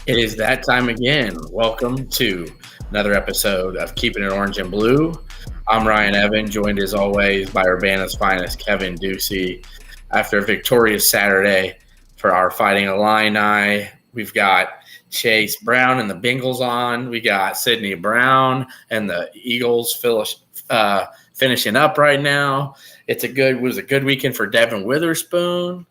It is that time again. Welcome to another episode of Keeping It Orange and Blue. I'm Ryan Evan, joined as always by Urbana's finest Kevin Ducey. After a victorious Saturday for our Fighting Illini, we've got Chase Brown and the Bengals on. We got Sydney Brown and the Eagles finishing up right now. It was a good weekend for Devin Witherspoon.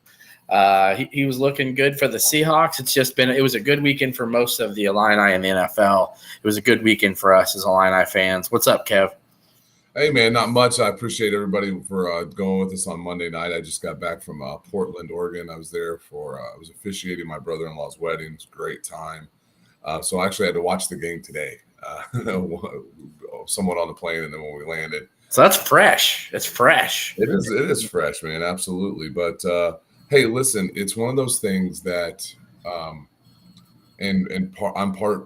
He was looking good for the Seahawks. It was a good weekend for most of the Illini in the NFL. It was a good weekend for us as Illini fans. What's up, Kev? Hey, man, not much. I appreciate everybody for going with us on Monday night. I just got back from Portland, Oregon. I was there I was officiating my brother-in-law's wedding. It was a great time. So I actually had to watch the game today, somewhat on the plane, and then when we landed. So that's fresh. It's fresh. It is fresh, man, absolutely. But, hey, listen, it's one of those things that I'm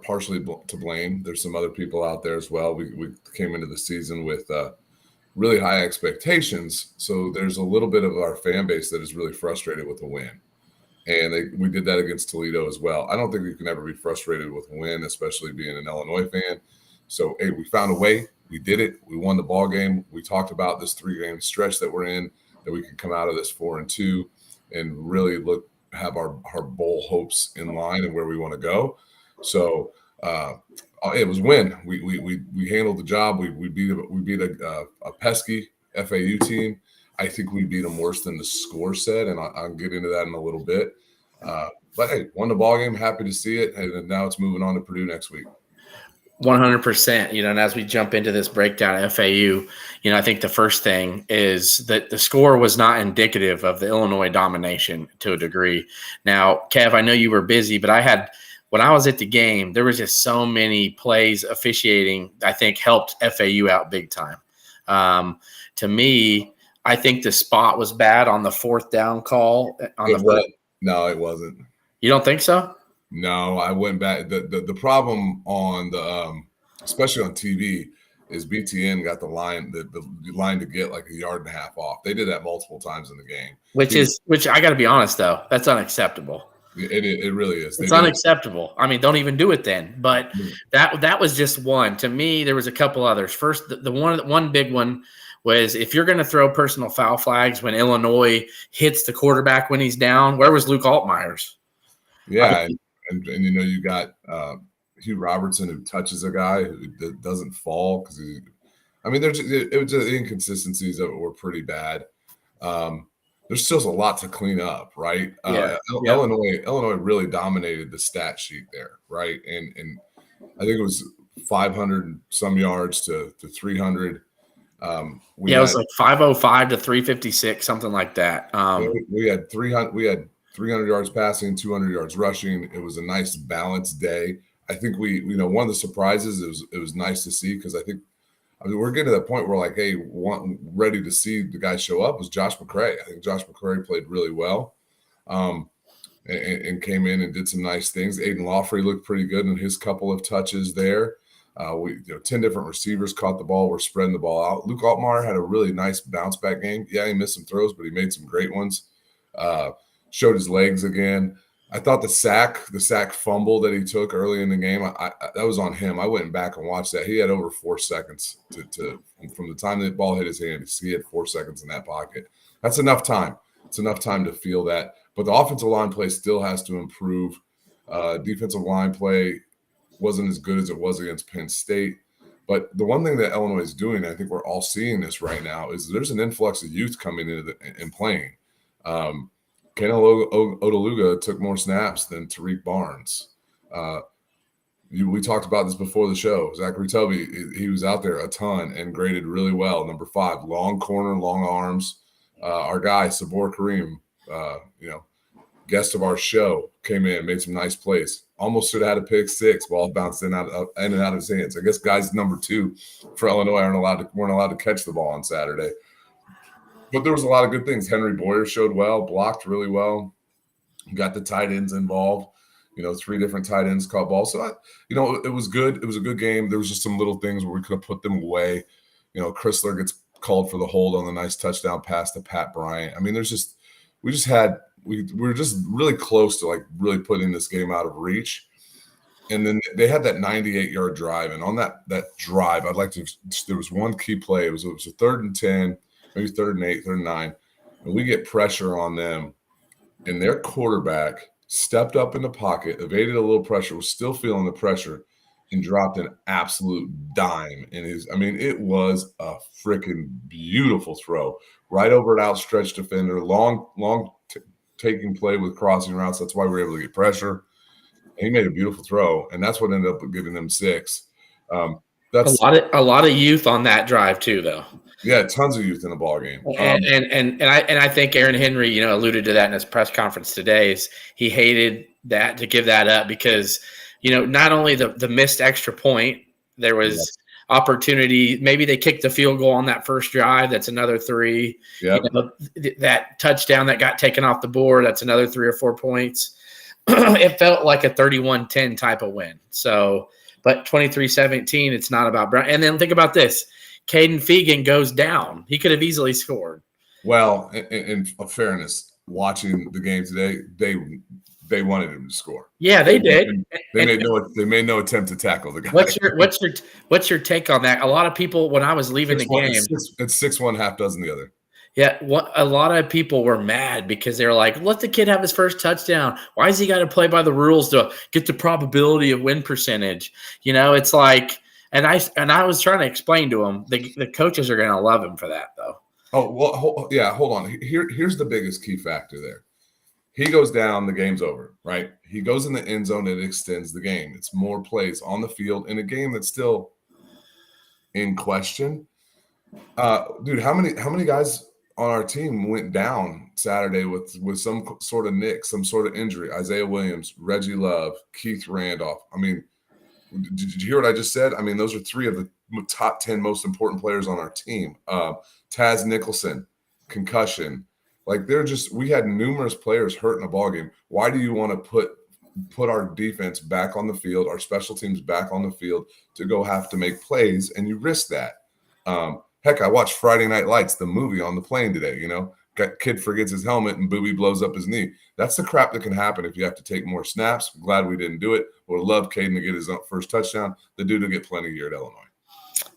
partially to blame. There's some other people out there as well. We came into the season with really high expectations, so there's a little bit of our fan base that is really frustrated with a win, and we did that against Toledo as well. I don't think you can ever be frustrated with a win, especially being an Illinois fan. So, hey, we found a way. We did it. We won the ball game. We talked about this 3-game stretch that we're in, that we can come out of this 4-2 and really have our bowl hopes in line and where we want to go. So it was win. We handled the job. We beat a pesky FAU team. I think we beat them worse than the score said, and I'll get into that in a little bit. But hey, won the ball game. Happy to see it, and now it's moving on to Purdue next week. 100%. And as we jump into this breakdown of FAU, I think the first thing is that the score was not indicative of the Illinois domination to a degree. Now, Kev, I know you were busy, but when I was at the game, there was just so many plays officiating, I think, helped FAU out big time. To me, I think the spot was bad on the fourth down call. No, it wasn't. You don't think so? No, I went back. The problem on especially on TV, is BTN got the line to get like a yard and a half off. They did that multiple times in the game. Which I got to be honest though, that's unacceptable. It really is. It's unacceptable. I mean, don't even do it then. But that was just one. To me, there was a couple others. First, the one big one was if you're going to throw personal foul flags when Illinois hits the quarterback when he's down, where was Luke Altmyer's? Yeah. And you got Hugh Robertson, who touches a guy who doesn't fall because it was just inconsistencies that were pretty bad. There's still a lot to clean up, right? Illinois really dominated the stat sheet there, right? And I think it was 500 and some yards to 300. It was like 505 to 356, something like that. We had 300. We had 300 yards passing, 200 yards rushing. It was a nice balanced day. I think one of the surprises, it was nice to see, because we're getting to that point where like, hey, ready to see the guy show up was Josh McCray. I think Josh McCray played really well, and came in and did some nice things. Aiden Lawfrey looked pretty good in his couple of touches there. 10 different receivers caught the ball. We're spreading the ball out. Luke Altmyer had a really nice bounce back game. Yeah, he missed some throws, but he made some great ones. Showed his legs again. I thought the sack fumble that he took early in the game, that was on him. I went back and watched that. He had over 4 seconds from the time the ball hit his hand. He had 4 seconds in that pocket. That's enough time. It's enough time to feel that. But the offensive line play still has to improve. Defensive line play wasn't as good as it was against Penn State. But the one thing that Illinois is doing, I think we're all seeing this right now, is there's an influx of youth coming into and playing. Kenel Odeluga took more snaps than Tariq Barnes. We talked about this before the show. Zachary Tubby, he was out there a ton and graded really well. Number 5, long corner, long arms. Our guy, Sabor Kareem, guest of our show, came in, made some nice plays. Almost should have had a pick 6. Ball bounced in and out of his hands. I guess guys number 2 for Illinois weren't allowed to catch the ball on Saturday. But there was a lot of good things. Henry Boyer showed well, blocked really well, got the tight ends involved. 3 different tight ends caught balls. So, it was good. It was a good game. There was just some little things where we could have put them away. Chrysler gets called for the hold on the nice touchdown pass to Pat Bryant. I mean, we were just really close to like really putting this game out of reach. And then they had that 98-yard drive. And on that drive, there was one key play. It was a 3rd and 10, maybe 3rd and 8, 3rd and 9. And we get pressure on them. And their quarterback stepped up in the pocket, evaded a little pressure, was still feeling the pressure, and dropped an absolute dime. It was a freaking beautiful throw. Right over an outstretched defender, long taking play with crossing routes. That's why we were able to get pressure. And he made a beautiful throw, and that's what ended up giving them 6. That's a lot of youth on that drive too, though. Yeah, tons of youth in the ball game. And I think Aaron Henry, alluded to that in his press conference today. Is he hated that to give that up because, not only the missed extra point, there was opportunity. Maybe they kicked the field goal on that first drive. That's another 3. Yep. That touchdown that got taken off the board. That's another 3 or 4 points. It felt like a 31-10 type of win. So, but 23-17, it's not about Brown. And then think about this. Caden Fegan goes down. He could have easily scored. Well, in fairness, watching the game today, they wanted him to score. Yeah, they did. They made no attempt to tackle the guy. What's your take on that? A lot of people, when I was leaving the game, it's 6-1, half dozen the other. Yeah, a lot of people were mad because they were like, let the kid have his first touchdown. Why has he got to play by the rules to get the probability of win percentage? It's like, and I was trying to explain to him, the coaches are going to love him for that, though. Oh, well, hold on. Here's the biggest key factor there. He goes down, the game's over, right? He goes in the end zone, it extends the game. It's more plays on the field in a game that's still in question. Dude, how many guys on our team went down Saturday with some sort of nick, some sort of injury? Isaiah Williams, Reggie Love, Keith Randolph. Did you hear what I just said? Those are 3 of the top 10 most important players on our team. Taz Nicholson, concussion. We had numerous players hurt in a ball game. Why do you want to put our defense back on the field, our special teams back on the field to go have to make plays, and you risk that? Heck, I watched Friday Night Lights, the movie, on the plane today. Kid forgets his helmet and Booby blows up his knee. That's the crap that can happen if you have to take more snaps. I'm glad we didn't do it. Would have loved Caden to get his first touchdown. The dude will get plenty here at Illinois.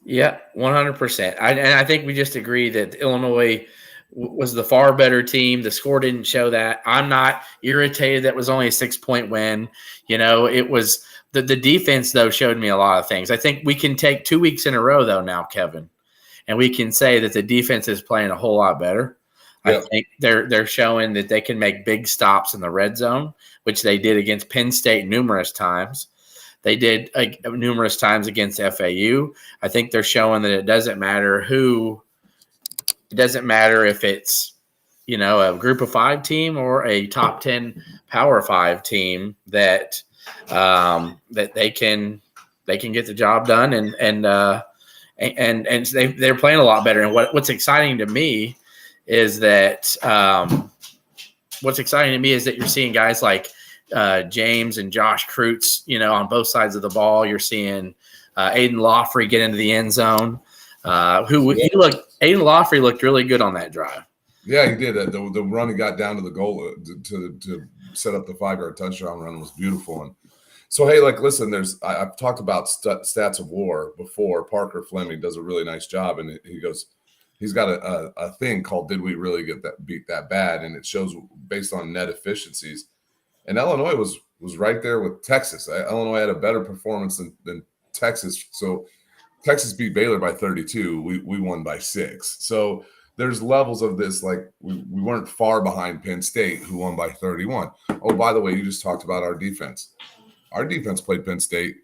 Yeah, 100%. And I think we just agree that Illinois was the far better team. The score didn't show that. I'm not irritated that was only a 6-point win. It was the defense, though, showed me a lot of things. I think we can take 2 weeks in a row, though, now, Kevin, and we can say that the defense is playing a whole lot better. Yep. I think they're showing that they can make big stops in the red zone, which they did against Penn State numerous times. They did numerous times against FAU. I think they're showing that it doesn't matter who. It doesn't matter if it's, a group of 5 team or a top 10 Power 5 team that they can get the job done and they're playing a lot better. And what's exciting to me is that you're seeing guys like James and Josh Kreutz, on both sides of the ball. You're seeing Aiden Lawfrey get into the end zone. Aiden Lawfrey looked really good on that drive. Yeah, he did. The run he got down to the goal to set up the 5-yard touchdown run was beautiful. And so, hey, listen, I've talked about stats of war before. Parker Fleming does a really nice job, and he goes, he's got a thing called "Did we really beat that bad?" And it shows based on net efficiencies. And Illinois was right there with Texas. Illinois had a better performance than Texas. So Texas beat Baylor by 32. We won by 6. So there's levels of this. We weren't far behind Penn State, who won by 31. Oh, by the way, you just talked about our defense. Our defense played Penn State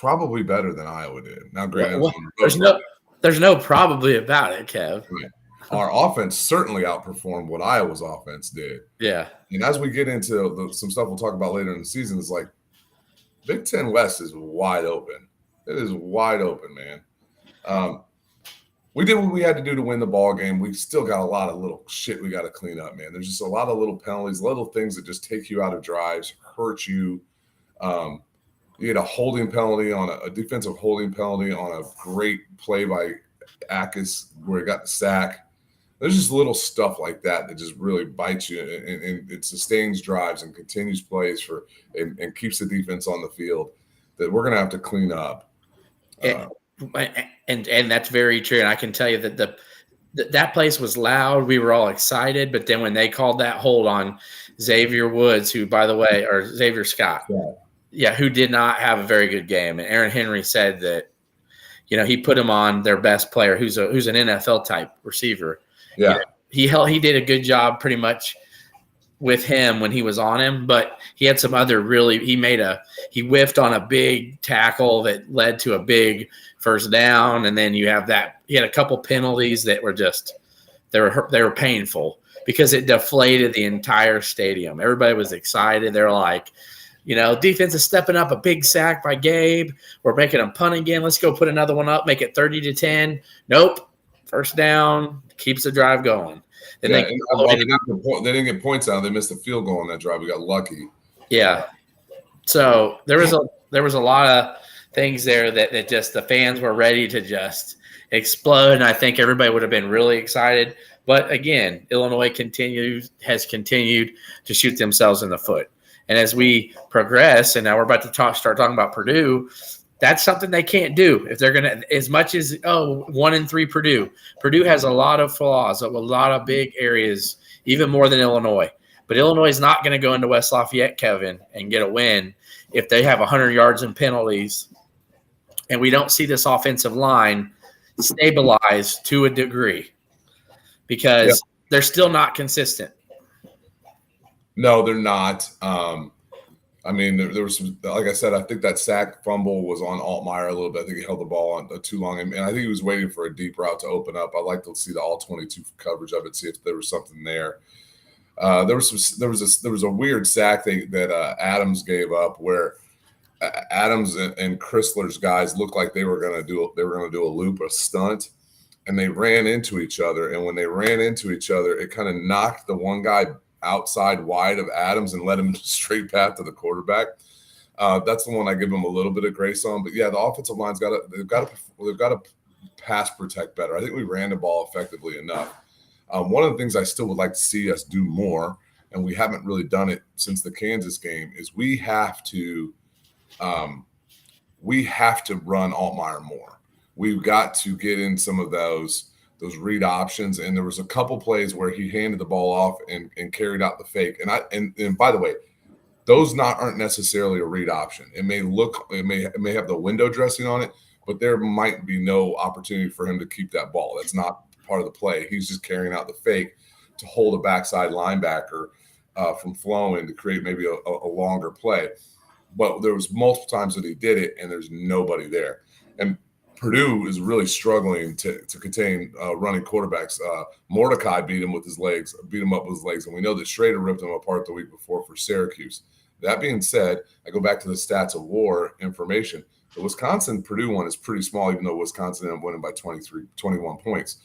probably better than Iowa did. Now, granted, there's no probably about it, Kev. Right. Our offense certainly outperformed what Iowa's offense did. Yeah. And as we get into some stuff we'll talk about later in the season, it's like Big Ten West is wide open. It is wide open, man. We did what we had to do to win the ball game. We still got a lot of little shit we got to clean up, man. There's just a lot of little penalties, little things that just take you out of drives, hurt you. You had a holding penalty on a defensive holding penalty on a great play by Akis where he got the sack. There's just little stuff like that just really bites you, and it sustains drives and continues plays and keeps the defense on the field. that we're going to have to clean up. And that's very true. And I can tell you that that place was loud. We were all excited. But then when they called that hold on Xavier Woods, who, by the way, or Xavier Scott, who did not have a very good game. And Aaron Henry said that, he put him on their best player, who's an NFL type receiver. Yeah. He did a good job pretty much with him when he was on him, but he had some other he whiffed on a big tackle that led to a big first down. And then he had a couple penalties that were they were painful because it deflated the entire stadium. Everybody was excited. They're like, defense is stepping up, a big sack by Gabe. We're making them punt again. Let's go put another one up, make it 30-10. Nope. First down, keeps the drive going. Then they didn't get points out. They missed a field goal on that drive. We got lucky. Yeah. So there was a lot of things there that just the fans were ready to just explode, and I think everybody would have been really excited. But again, Illinois has continued to shoot themselves in the foot. And as we progress, and now we're about to start talking about Purdue, that's something they can't do if they're going to, as much as, 1-3 Purdue. Purdue has a lot of flaws, a lot of big areas, even more than Illinois. But Illinois is not going to go into West Lafayette, Kevin, and get a win if they have 100 yards in penalties. And we don't see this offensive line stabilize to a degree because they're still not consistent. No, they're not. There was some, like I said, I think that sack fumble was on Altmaier a little bit. I think he held the ball on too long, and I think he was waiting for a deep route to open up. I'd like to see the all 22 coverage of it, see if there was something there. There was a weird sack that Adams gave up where Adams and Chrysler's guys looked like they were going to do a stunt, and they ran into each other. And when they ran into each other, it kind of knocked the one guy outside wide of Adams and led him straight path to the quarterback. That's the one I give him a little bit of grace on. But yeah, the offensive line's they've got to pass protect better. I think we ran the ball effectively enough. One of the things I still would like to see us do more, and we haven't really done it since the Kansas game, is we have to run Altmaier more. We've got to get in some of those read options, and there was a couple plays where he handed the ball off and carried out the fake. And by the way, those aren't necessarily a read option. It may have the window dressing on it, but there might be no opportunity for him to keep that ball. That's not part of the play. He's just carrying out the fake to hold a backside linebacker from flowing to create maybe a longer play. But there was multiple times that he did it, and there's nobody there. And Purdue is really struggling to contain running quarterbacks. Mordecai beat him up with his legs, and we know that Schrader ripped him apart the week before for Syracuse. That being said, I go back to the stats of war information. The Wisconsin-Purdue one is pretty small, even though Wisconsin ended up winning by 21 points.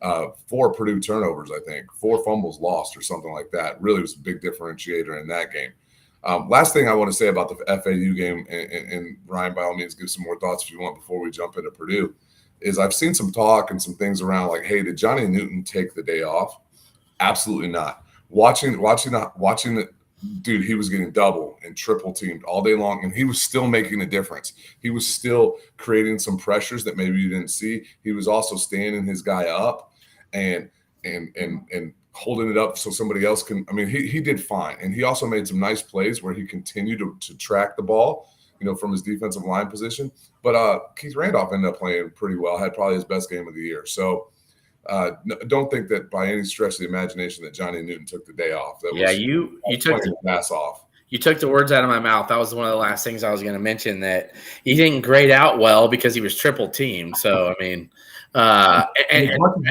4 Purdue turnovers, I think. 4 fumbles lost or something like that. Really was a big differentiator in that game. Last thing I want to say about the FAU game, and Ryan, by all means, give some more thoughts if you want before we jump into Purdue, is I've seen some talk and some things around like, hey, did Johnny Newton take the day off? Absolutely not. Watching it, dude, he was getting double and triple teamed all day long, and he was still making a difference. He was still creating some pressures that maybe you didn't see. He was also standing his guy up and holding it up so somebody else can. I mean, he did fine, and he also made some nice plays where he continued to track the ball, from his defensive line position. But Keith Randolph ended up playing pretty well, had probably his best game of the year. So don't think that by any stretch of the imagination that Johnny Newton took the day off. You took the pass off. You took the words out of my mouth. That was one of the last things I was going to mention, that he didn't grade out well because he was triple teamed. So I mean.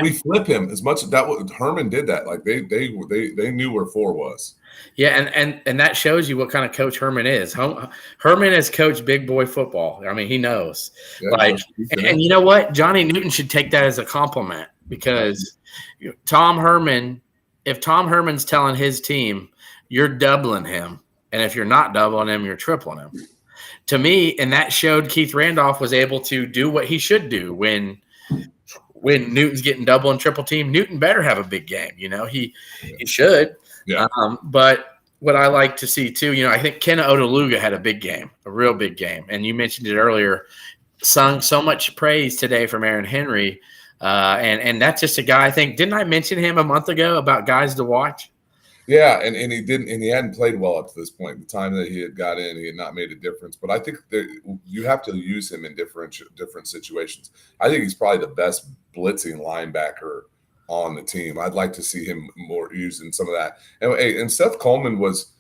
We flip him as much as that. Herman did that. Like they knew where 4 was. Yeah, and that shows you what kind of coach Herman is. Herman has coached big boy football. I mean, he knows. Yeah, and you know what? Johnny Newton should take that as a compliment, because Tom Herman, if Tom Herman's telling his team, you're doubling him, and if you're not doubling him, you're tripling him. To me, and that showed Keith Randolph was able to do what he should do when Newton's getting double and triple team. Newton better have a big game. He should. Yeah. But what I like to see too, I think Ken Odeluga had a big game, a real big game. And you mentioned it earlier, sung so much praise today from Aaron Henry. And that's just a guy, I think, didn't I mention him a month ago about guys to watch? Yeah, and he didn't, and he hadn't played well up to this point. The time that he had got in, he had not made a difference. But I think that you have to use him in different situations. I think he's probably the best blitzing linebacker on the team. I'd like to see him more used in some of that. And Seth Coleman was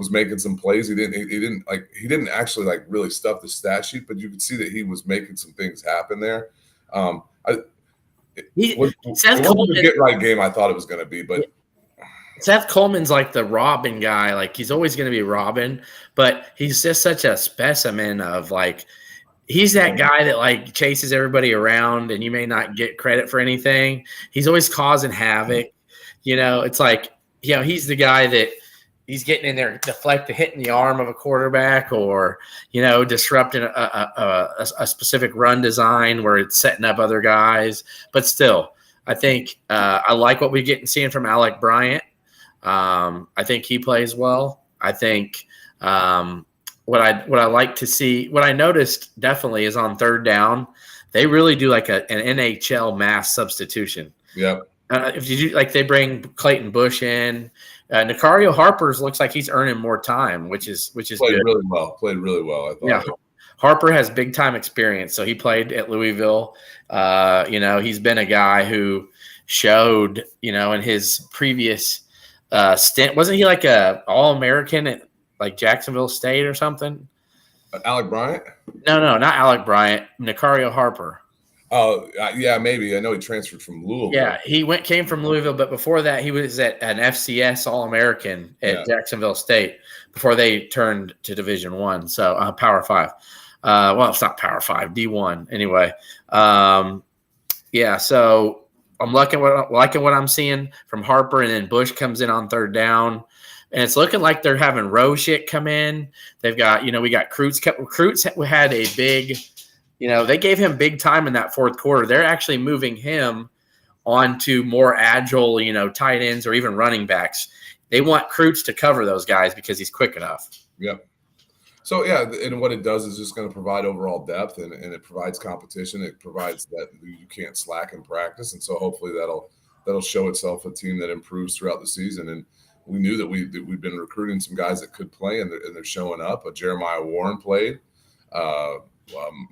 making some plays. He didn't actually really stuff the stat sheet, but you could see that he was making some things happen there. It wasn't the get right game I thought it was going to be, but. Seth Coleman's like the Robin guy. Like, he's always going to be Robin, but he's just such a specimen of he's that guy that chases everybody around and you may not get credit for anything. He's always causing havoc. It's he's the guy that he's getting in there, hitting the arm of a quarterback or, disrupting a specific run design where it's setting up other guys. But still, I think I like what we get and seeing from Alec Bryant. I think he plays well. I think what I like to see, what I noticed definitely is on third down, they really do an NHL mass substitution. Yeah. If you do, they bring Clayton Bush in, Nicario Harper's looks like he's earning more time, which is played good. Played really well. I thought. Yeah. Harper has big time experience, so he played at Louisville. He's been a guy who showed, in his previous stint. Wasn't he a All-American at Jacksonville State or something? Alec Bryant? No, not Alec Bryant. Nicario Harper. Oh, yeah, maybe. I know he transferred from Louisville. Yeah, he came from Louisville, but before that, he was at an FCS All-American at Jacksonville State before they turned to Division I, so Power 5. Well, it's not Power 5, D1 anyway. So I'm liking what I'm seeing from Harper, and then Bush comes in on third down, and it's looking like they're having Roshit come in. They've got, we got Kreutz. Kreutz had a big, they gave him big time in that fourth quarter. They're actually moving him onto more agile, tight ends or even running backs. They want Kreutz to cover those guys because he's quick enough. Yep. So, and what it does is just going to provide overall depth, and it provides competition. It provides that you can't slack in practice, and so hopefully that'll show itself a team that improves throughout the season. And we knew that we've been recruiting some guys that could play, and they're showing up. Jeremiah Warren played.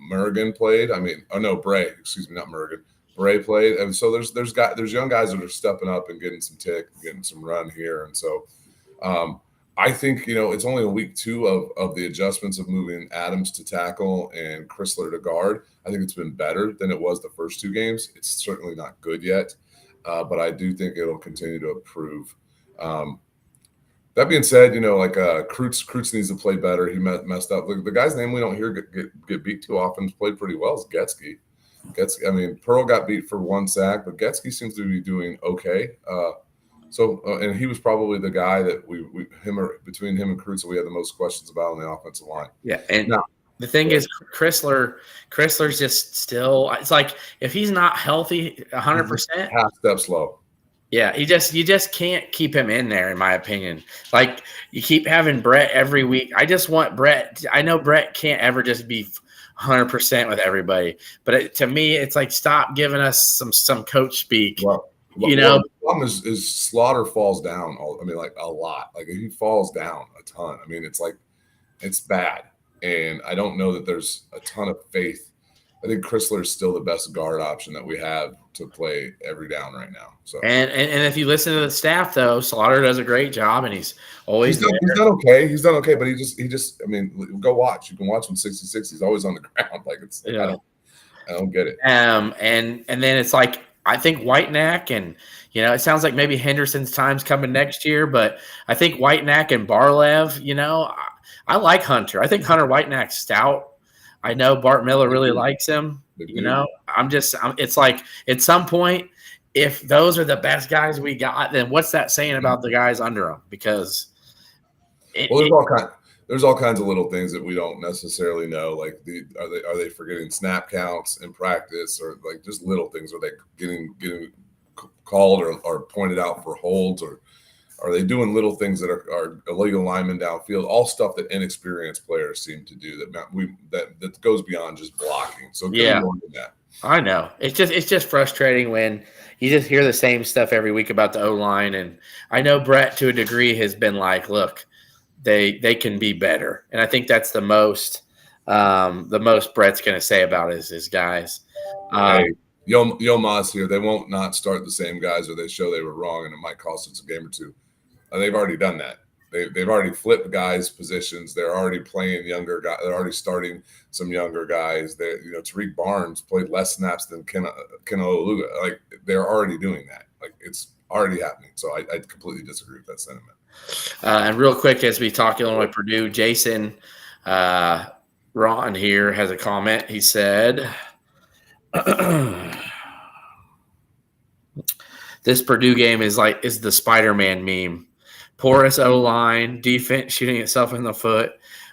Murrigan played. Bray. Excuse me, not Murrigan. Bray played, and so there's young guys that are stepping up and getting some tick, getting some run here, and so. I think, it's only in week 2 of the adjustments of moving Adams to tackle and Chrysler to guard. I think it's been better than it was the first 2 games. It's certainly not good yet, but I do think it'll continue to improve. That being said, Kreutz needs to play better. He messed up. The guy's name we don't hear get beat too often, played pretty well, is Getsky. Pearl got beat for 1 sack, but Getsky seems to be doing okay. So, and he was probably the guy that between him and Kreutz, we had the most questions about on the offensive line. Yeah, and the thing is, Chrysler's just still. It's like if he's not healthy, 100%, half step slow. Yeah, you just can't keep him in there, in my opinion. You keep having Brett every week. I just want Brett. I know Brett can't ever just be 100% with everybody, but to me, it's stop giving us some coach speak. Well, the problem is Slaughter falls down. A lot. He falls down a ton. It's bad, and I don't know that there's a ton of faith. I think Chrysler is still the best guard option that we have to play every down right now. So, and if you listen to the staff, though, Slaughter does a great job, and he's done okay. He's done okay, but he just. Go watch. You can watch him 66. He's always on the ground. I don't get it. And then it's I think Whitenack and, it sounds like maybe Henderson's time's coming next year, but I think Whitenack and Barlev, I like Hunter. I think Hunter Whitenack's stout. I know Bart Miller really likes him. It's at some point, if those are the best guys we got, then what's that saying about the guys under them? Because there's all kinds of little things that we don't necessarily know. Are they forgetting snap counts in practice, or just little things? Are they getting called or pointed out for holds? Or Are they doing little things that are illegal linemen downfield? All stuff that inexperienced players seem to do that goes beyond just blocking. So it could be more than that. I know. It's just frustrating when you just hear the same stuff every week about the O-line. And I know Brett, to a degree, has been like, look, they can be better. And I think that's the most Brett's going to say about his guys. Hey, Yo Ma's here. They won't not start the same guys, or they show they were wrong, and it might cost us a game or two. They've already done that. They've already flipped guys' positions. They're already playing younger guys. They're already starting some younger guys. Tariq Barnes played less snaps than Ken Oluga. Like, they're already doing that. Like, it's already happening. So I completely disagree with that sentiment. And real quick, as we talk Illinois Purdue, Jason Ron here has a comment. He said, this Purdue game is the Spider-Man meme. Porous O-line, defense shooting itself in the foot,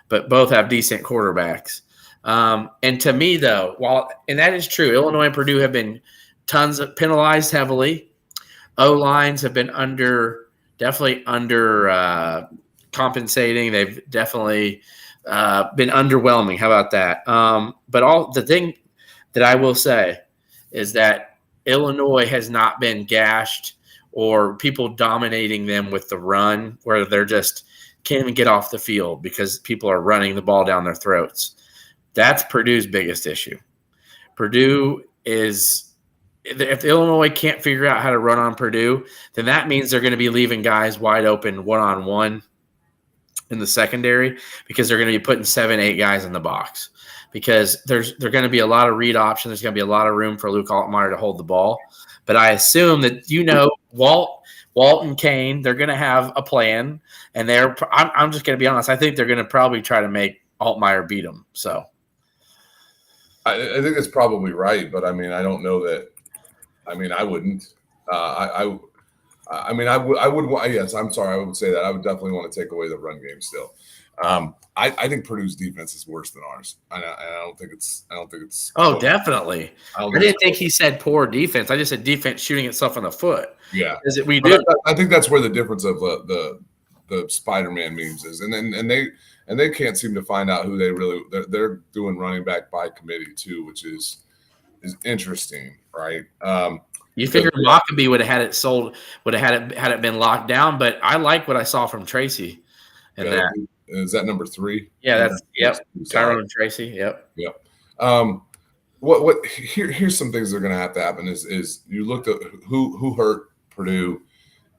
but both have decent quarterbacks. And to me, though, and that is true, Illinois and Purdue have been penalized heavily. O-lines have been definitely under compensating. They've definitely been underwhelming. How about that? But the thing that I will say is that Illinois has not been gashed or people dominating them with the run where they're just can't even get off the field because people are running the ball down their throats. That's Purdue's biggest issue. Purdue is – if Illinois can't figure out how to run on Purdue, then that means they're going to be leaving guys wide open one-on-one in the secondary because they're going to be putting 7-8 guys in the box because there's going to be a lot of read options. There's going to be a lot of room for Luke Altmaier to hold the ball. But I assume that, Walt and Kane, they're going to have a plan, and I'm just going to be honest. I think they're going to probably try to make Altmaier beat them. So I think that's probably right, but I mean, I don't know that. I mean, I wouldn't. I would. Yes, I'm sorry. I would say that I would definitely want to take away the run game still. I think Purdue's defense is worse than ours. I don't think it's. Oh, definitely. I didn't think he said poor defense. I just said defense shooting itself in the foot. Yeah, we do. I think that's where the difference of the Spider-Man memes is, and they can't seem to find out who they're doing running back by committee too, which is interesting, right? You figured Lockaby would have had it sold, would have had it been locked down, but I like what I saw from Tracy. And is that number 3? Yeah, Tyrone Tracy. Yep. Here's some things that are going to have to happen is you looked at who hurt Purdue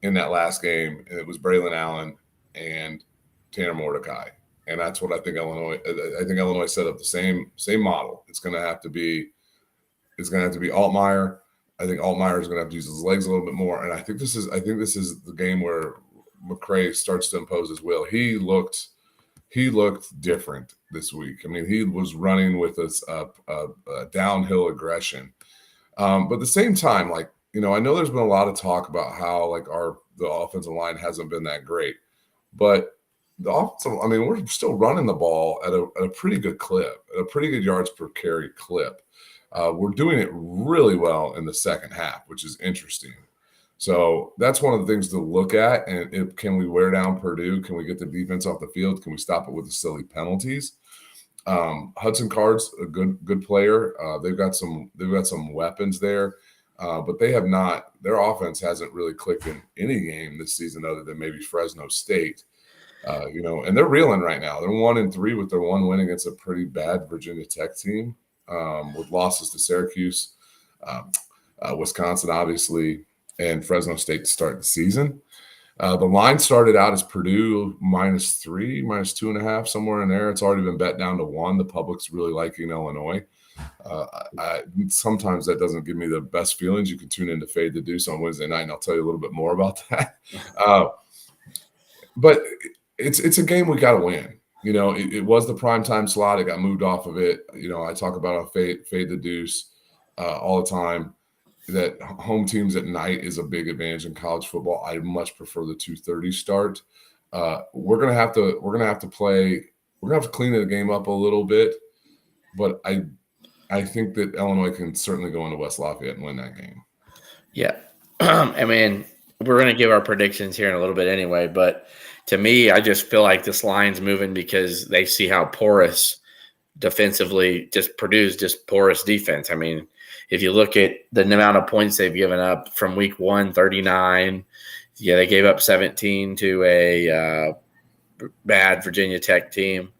in that last game, and it was Braylon Allen and Tanner Mordecai, and that's what I think Illinois set up the same model. It's going to have to be Altmaier. I think Altmaier is going to have to use his legs a little bit more, and I think this is the game where McCray starts to impose his will. He looked different this week. I mean, he was running with a downhill aggression, but at the same time, I know there's been a lot of talk about how the offensive line hasn't been that great, but we're still running the ball at a pretty good clip, at a pretty good yards per carry clip. We're doing it really well in the second half, which is interesting. So that's one of the things to look at. And can we wear down Purdue? Can we get the defense off the field? Can we stop it with the silly penalties? Hudson Card's a good player. They've got some weapons there, but they have not. Their offense hasn't really clicked in any game this season, other than maybe Fresno State. And they're reeling right now. They're 1-3 with their one win against a pretty bad Virginia Tech team, with losses to Syracuse, Wisconsin, obviously, and Fresno State to start the season. The line started out as Purdue -3, -2.5, somewhere in there. It's already been bet down to 1. The public's really liking Illinois. Sometimes that doesn't give me the best feelings. You can tune into Fade the Deuce on Wednesday night, and I'll tell you a little bit more about that. But it's a game we got to win. It was the primetime slot. It got moved off of it. I talk about on Fade the Deuce all the time, that home teams at night is a big advantage in college football. I much prefer the 2:30 start. We're gonna have to play. We're gonna have to clean the game up a little bit, but I think that Illinois can certainly go into West Lafayette and win that game. Yeah, I mean, we're going to give our predictions here in a little bit anyway, but to me, I just feel like this line's moving because they see how porous defensively Purdue's just porous defense. I mean, if you look at the amount of points they've given up from week 1, 39. Yeah, they gave up 17 to a bad Virginia Tech team.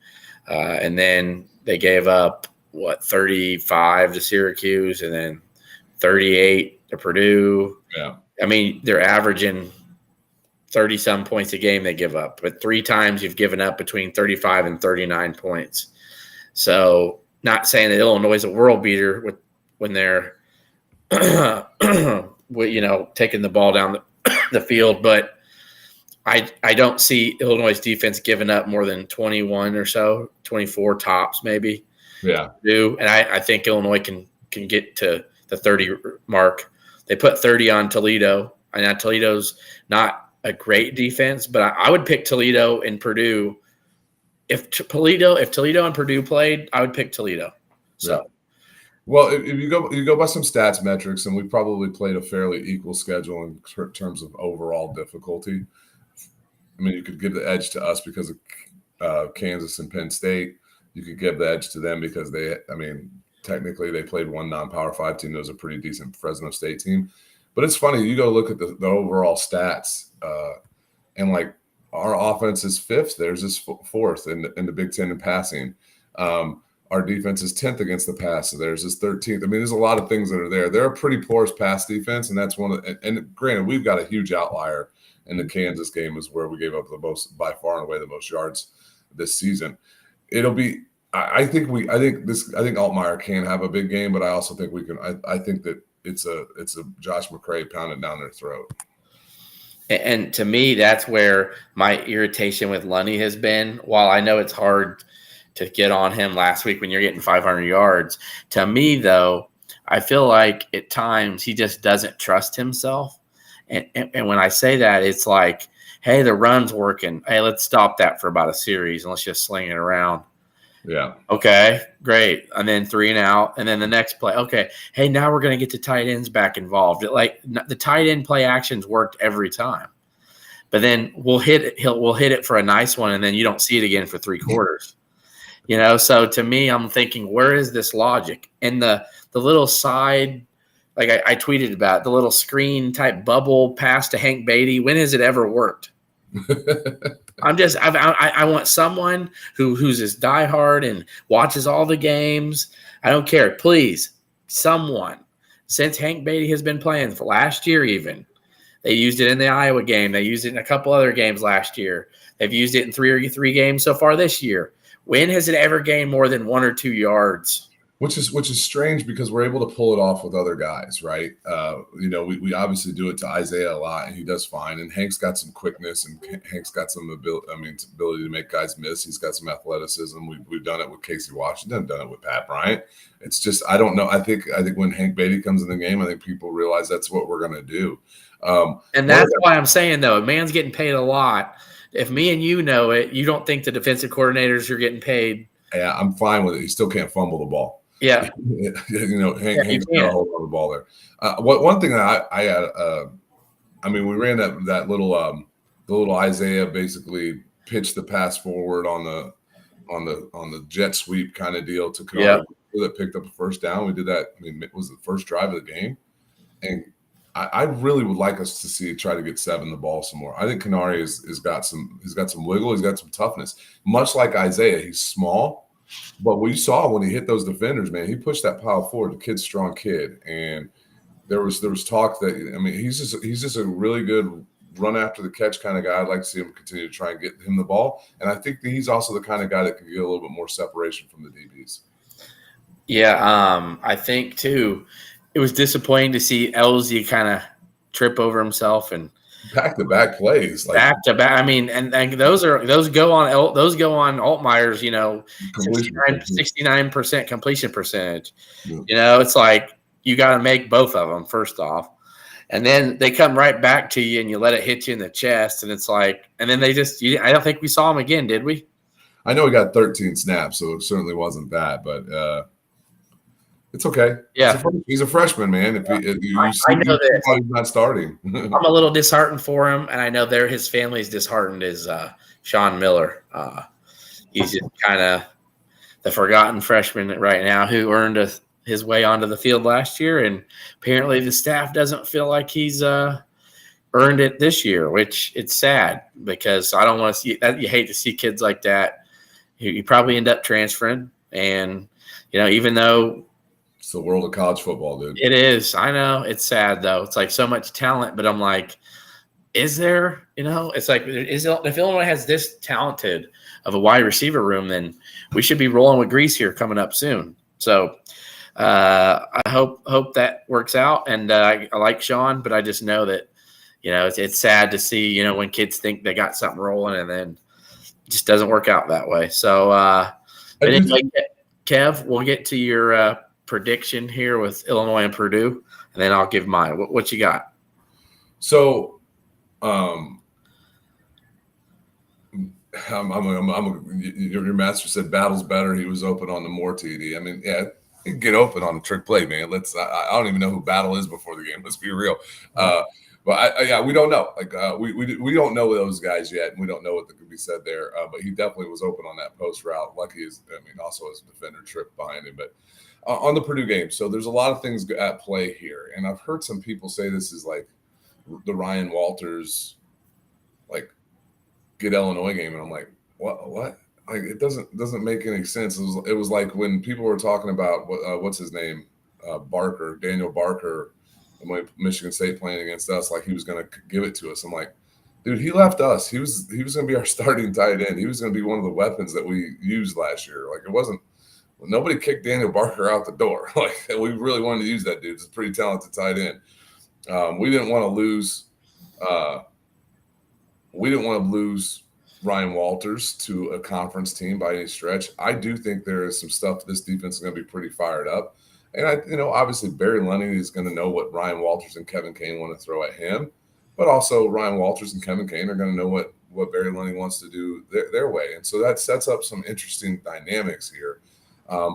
And then they gave up, 35 to Syracuse and then 38 to Purdue. Yeah. I mean, they're averaging 30-some points a game they give up. But 3 times you've given up between 35 and 39 points. So not saying that Illinois is a world beater when they're taking the ball down the field, but I don't see Illinois' defense giving up more than 21 or so, 24 tops maybe. Yeah. And I think Illinois can get to the 30 mark. They put 30 on Toledo. I know Toledo's not a great defense, but I would pick Toledo and Purdue. If Toledo and Purdue played, I would pick Toledo. So. Yeah. Well, if you go by some stats metrics, and we probably played a fairly equal schedule in terms of overall difficulty. I mean, you could give the edge to us because of Kansas and Penn State. You could give the edge to them because technically they played one non-Power 5 team that was a pretty decent Fresno State team. But it's funny, you go look at the overall stats, and like our offense is 5th, theirs is 4th in the Big Ten in passing. Our defense is 10th against the pass, so theirs is 13th. I mean, there's a lot of things that are there. They're a pretty porous pass defense, and that's and granted, we've got a huge outlier in the Kansas game is where we gave up the most, by far and away, the most yards this season. It'll be, I think Altmaier can have a big game, but I also think we can. I think that it's a Josh McCray pounding down their throat. And to me, that's where my irritation with Lunny has been. While I know it's hard to get on him last week when you're getting 500 yards, to me, though, I feel like at times he just doesn't trust himself. And when I say that, it's like, hey, the run's working. Hey, let's stop that for about a series and let's just sling it around. Yeah. Okay, great. And then 3 and out. And then the next play. Okay, hey, now we're going to get the tight ends back involved. Like the tight end play actions worked every time. But then we'll hit it for a nice one, and then you don't see it again for 3 quarters. So to me, I'm thinking, where is this logic? And the little side, like I tweeted about it, the little screen type bubble pass to Hank Beatty. When has it ever worked? I want someone who's as diehard and watches all the games. I don't care. Please, someone, since Hank Beatty has been playing for last year even, they used it in the Iowa game. They used it in a couple other games last year. They've used it in three games so far this year. When has it ever gained more than 1 or 2 yards? Which is strange because we're able to pull it off with other guys, right? We obviously do it to Isaiah a lot, and he does fine. And Hank's got some quickness, and Hank's got some ability to make guys miss. He's got some athleticism. We've done it with Casey Washington, done it with Pat Bryant. It's just I don't know. I think when Hank Beatty comes in the game, I think people realize that's what we're going to do. And that's why I'm saying, though, a man's getting paid a lot. If me and you know it, you don't think the defensive coordinators are getting paid. Yeah, I'm fine with it. He still can't fumble the ball. Yeah. Hank's got a hold on the ball there. One thing that I had, we ran that little the little Isaiah basically pitched the pass forward on the jet sweep kind of deal to Canary that picked up a first down. We did that. It was the first drive of the game, and I really would like us to try to get Seven the ball some more. I think Canary has got some wiggle. He's got some toughness, much like Isaiah. He's small. But we saw when he hit those defenders, man, he pushed that pile forward. The kid's a strong kid, and there was talk that he's just a really good run after the catch kind of guy. I'd like to see him continue to try and get him the ball, and I think that he's also the kind of guy that can get a little bit more separation from the DBs. Yeah, I think too. It was disappointing to see Elzy kind of trip over himself and back-to-back plays, back-to-back. And those go on Altmaier's, 69% completion percentage. Yeah. It's like you got to make both of them first off, and then they come right back to you and you let it hit you in the chest, and it's like, and then I don't think we saw him again, did we? I know he got 13 snaps, so it certainly wasn't that, but It's okay. Yeah. He's a freshman, man. If you see, I know that he's not starting. I'm a little disheartened for him, and I know his family's disheartened is Sean Miller. He's just kind of the forgotten freshman right now who earned his way onto the field last year, and apparently the staff doesn't feel like he's earned it this year, which it's sad because I don't want to see that. You hate to see kids like that. You probably end up transferring, and even though it's the world of college football, dude. It is. I know. It's sad though. It's like so much talent, but I'm like, is there? It's like if Illinois has this talented of a wide receiver room, then we should be rolling with grease here coming up soon. So I hope that works out. And I like Sean, but I just know that it's sad to see when kids think they got something rolling and then it just doesn't work out that way. So anyway, Kev, we'll get to your prediction here with Illinois and Purdue, and then I'll give mine. What you got? So, your master said battle's better. He was open on the more TD. I mean, yeah, he can get open on the trick play, man. I don't even know who Battle is before the game. Let's be real. But we don't know. Like we don't know those guys yet, and we don't know what could be said there. But he definitely was open on that post route. Lucky also his defender tripped behind him. But on the Purdue game, so there's a lot of things at play here, and I've heard some people say this is like the Ryan Walters, like get Illinois game, and I'm like, what? Like it doesn't make any sense. It was like when people were talking about what's his name, Daniel Barker. When Michigan State playing against us, like he was going to give it to us. I'm like, dude, he left us. He was going to be our starting tight end. He was going to be one of the weapons that we used last year. Like it wasn't. Nobody kicked Daniel Barker out the door. Like we really wanted to use that dude. It's a pretty talented tight end. We didn't want to lose. We didn't want to lose Ryan Walters to a conference team by any stretch. I do think there is some stuff. This defense is going to be pretty fired up. And obviously Barry Lunning is going to know what Ryan Walters and Kevin Kane want to throw at him, but also Ryan Walters and Kevin Kane are going to know what Barry Lunning wants to do their way. And so that sets up some interesting dynamics here.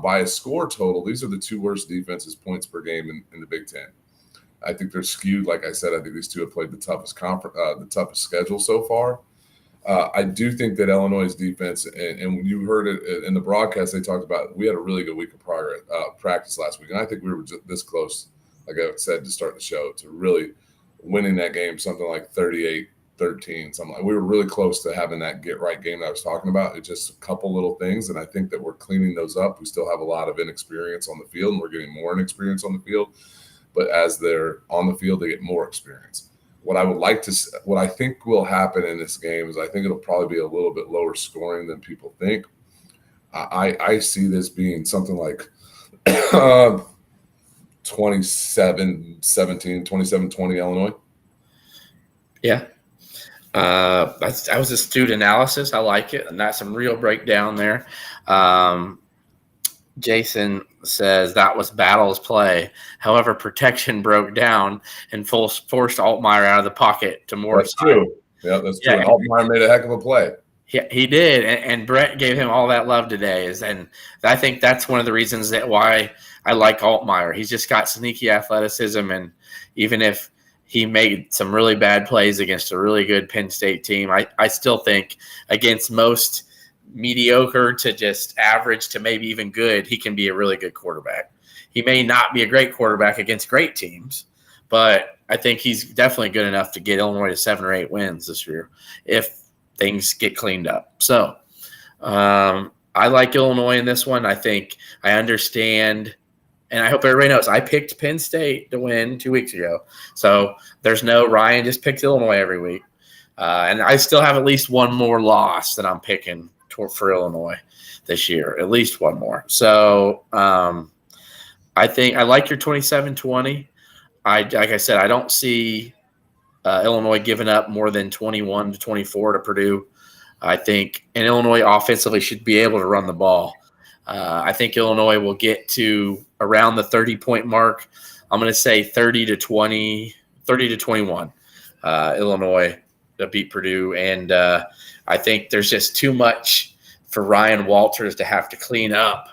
By a score total, these are the two worst defenses points per game in the Big Ten. I think they're skewed. Like I said, I think these two have played the toughest schedule so far. I do think that Illinois' defense, and you heard it in the broadcast, they talked about we had a really good week of practice last week. And I think we were just this close, like I said, to start the show, to really winning that game, something like 38-13, something like. We were really close to having that get-right game that I was talking about. It's just a couple little things, and I think that we're cleaning those up. We still have a lot of inexperience on the field, and we're getting more inexperience on the field. But as they're on the field, they get more experience. What I think will happen in this game is I think it'll probably be a little bit lower scoring than people think. I see this being something like 27-17, 27-20 Illinois. Yeah. That was astute analysis. I like it. And that's some real breakdown there. Jason says that was Battle's play. However, protection broke down and forced Altmaier out of the pocket to more. That's true. Yeah, that's true. Altmaier made a heck of a play. Yeah, he did. And Brett gave him all that love today. And I think that's one of the reasons why I like Altmaier. He's just got sneaky athleticism. And even if he made some really bad plays against a really good Penn State team, I still think against most mediocre to just average to maybe even good, he can be a really good quarterback. He may not be a great quarterback against great teams, but I think he's definitely good enough to get Illinois to 7 or 8 wins this year if things get cleaned up. So I like Illinois in this one. I think I understand, and I hope everybody knows I picked Penn State to win 2 weeks ago. So there's no Ryan just picks Illinois every week. And I still have at least one more loss that I'm picking for Illinois this year, at least one more. So I think I like your 27-20. Like I said, I don't see Illinois giving up more than 21-24 to Purdue. I think, and Illinois offensively should be able to run the ball. I think Illinois will get to around the 30-point mark. I'm going to say 30-20, 30-21. Illinois to beat Purdue, and I think there's just too much for Ryan Walters to have to clean up